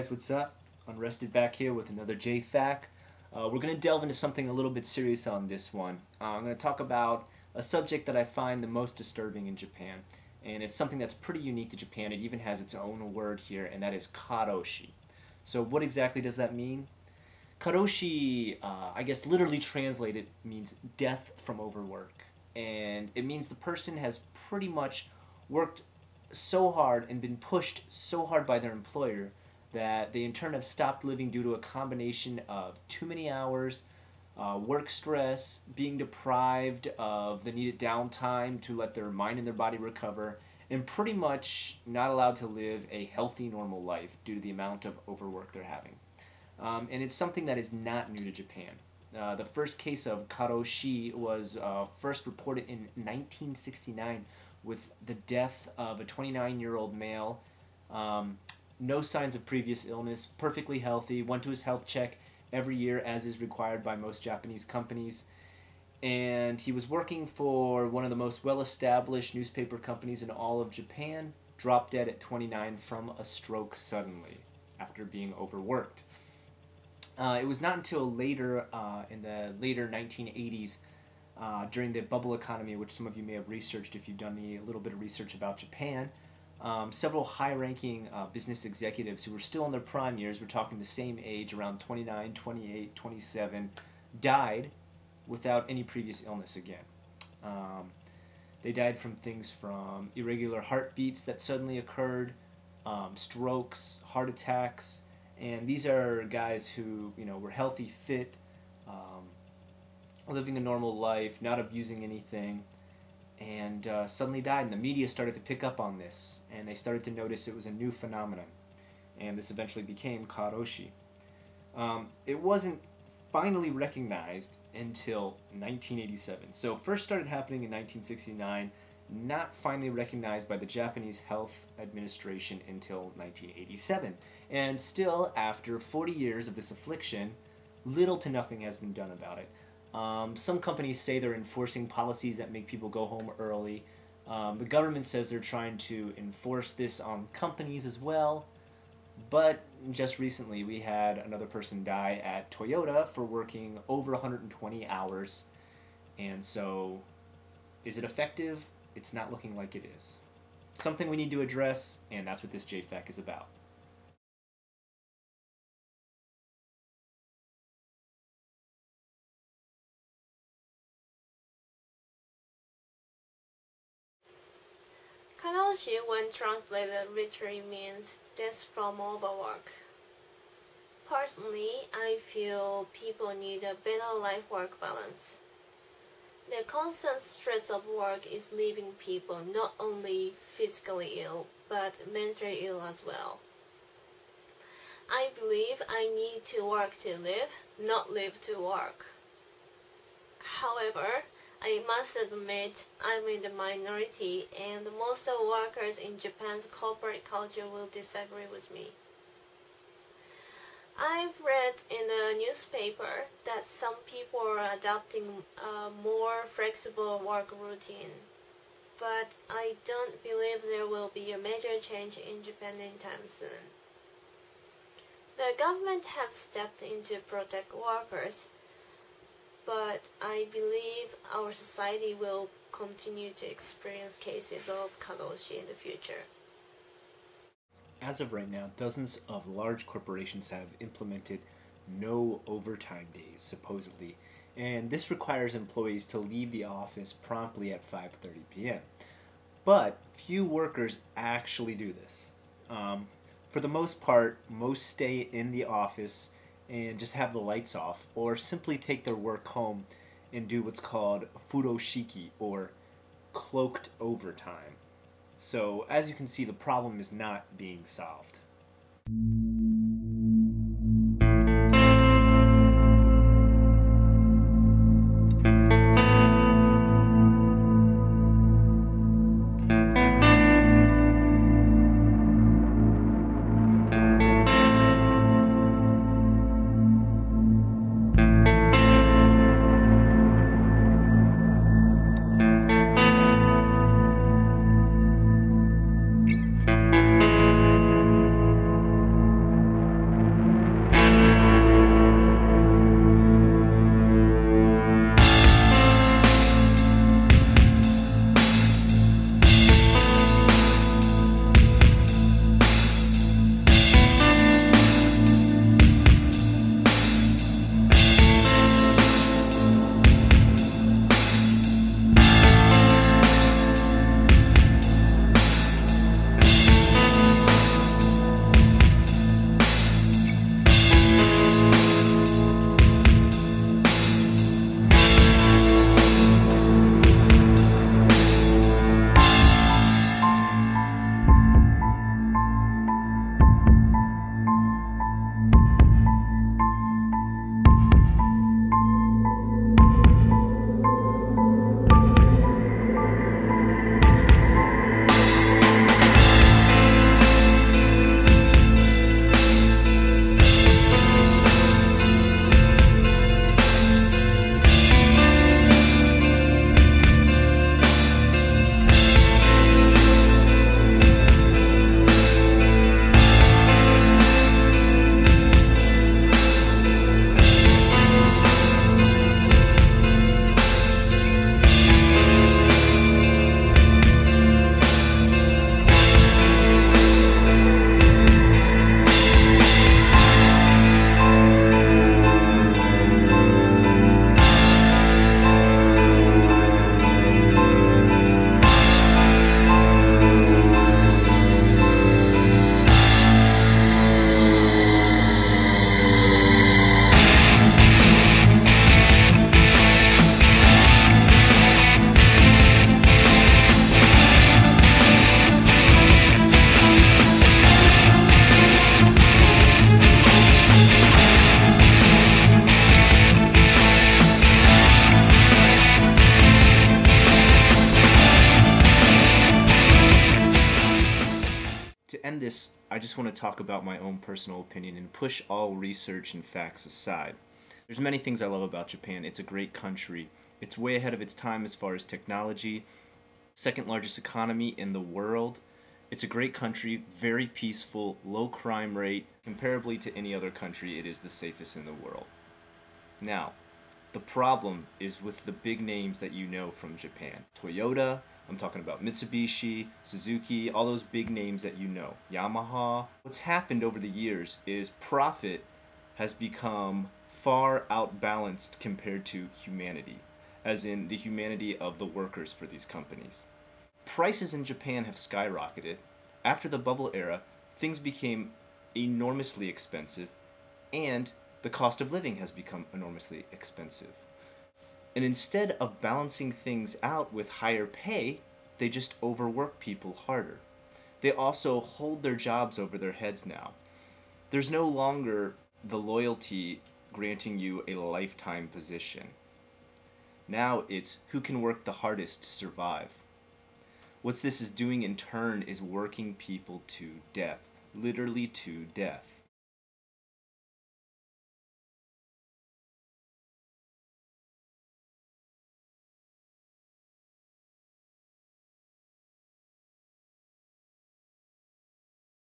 guys, what's up? Unrested back here with another JFAQ. We're going to delve into something a little bit serious on this one. I'm going to talk about a subject that I find the most disturbing in Japan. And it's something that's pretty unique to Japan. It even has its own word here, and that is Karoshi. So what exactly does that mean? Karoshi, I guess literally translated, means death from overwork. And it means the person has pretty much worked so hard and been pushed so hard by their employer that they in turn have stopped living due to a combination of too many hours, work stress, being deprived of the needed downtime to let their mind and their body recover, and pretty much not allowed to live a healthy, normal life due to the amount of overwork they're having. And it's something that is not new to Japan. The first case of Karoshi was first reported in 1969 with the death of a 29-year-old male. No signs of previous illness, perfectly healthy, went to his health check every year as is required by most Japanese companies. And he was working for one of the most well-established newspaper companies in all of Japan, dropped dead at 29 from a stroke suddenly after being overworked. It was not until later, in the later 1980s, during the bubble economy, which some of you may have researched if you've done a little bit of research about Japan, several high-ranking business executives who were still in their prime years, we're talking the same age, around 29, 28, 27, died without any previous illness again. They died from things from irregular heartbeats that suddenly occurred, strokes, heart attacks, and these are guys who, were healthy, fit, living a normal life, not abusing anything, and suddenly died. And the media started to pick up on this, and they started to notice it was a new phenomenon, and this eventually became Karoshi. It wasn't finally recognized until 1987. So first started happening in 1969, not finally recognized by the Japanese Health Administration until 1987. And still, after 40 years of this affliction, little to nothing has been done about it. Some companies say they're enforcing policies that make people go home early. The government says they're trying to enforce this on companies as well. But just recently, we had another person die at Toyota for working over 120 hours. And so, is it effective? It's not looking like it is. Something we need to address, and that's what this JFAQ is about. Karoshi, when translated, literally means death from overwork. Personally, I feel people need a better life-work balance. The constant stress of work is leaving people not only physically ill, but mentally ill as well. I believe I need to work to live, not live to work. However, I must admit I'm in the minority, and most of the workers in Japan's corporate culture will disagree with me. I've read in the newspaper that some people are adopting a more flexible work routine, but I don't believe there will be a major change in Japan anytime soon. The government has stepped in to protect workers, but I believe our society will continue to experience cases of Karoshi in the future. As of right now, dozens of large corporations have implemented no overtime days, supposedly, and this requires employees to leave the office promptly at 5:30 p.m. But few workers actually do this. For the most part, most stay in the office and just have the lights off, or simply take their work home and do what's called furoshiki, or cloaked overtime. So, as you can see, the problem is not being solved. this, I just want to talk about my own personal opinion and push all research and facts aside. There's many things I love about Japan. It's a great country. It's way ahead of its time as far as technology, second largest economy in the world. It's a great country, very peaceful, low crime rate. Comparably to any other country, it is the safest in the world. Now, the problem is with the big names that you know from Japan. Toyota, I'm talking about Mitsubishi, Suzuki, all those big names that you know. Yamaha. What's happened over the years is profit has become far outbalanced compared to humanity, as in the humanity of the workers for these companies. Prices in Japan have skyrocketed. After the bubble era, things became enormously expensive, and the cost of living has become enormously expensive. And instead of balancing things out with higher pay, they just overwork people harder. They also hold their jobs over their heads now. There's no longer the loyalty granting you a lifetime position. Now it's who can work the hardest to survive. What this is doing in turn is working people to death, literally to death.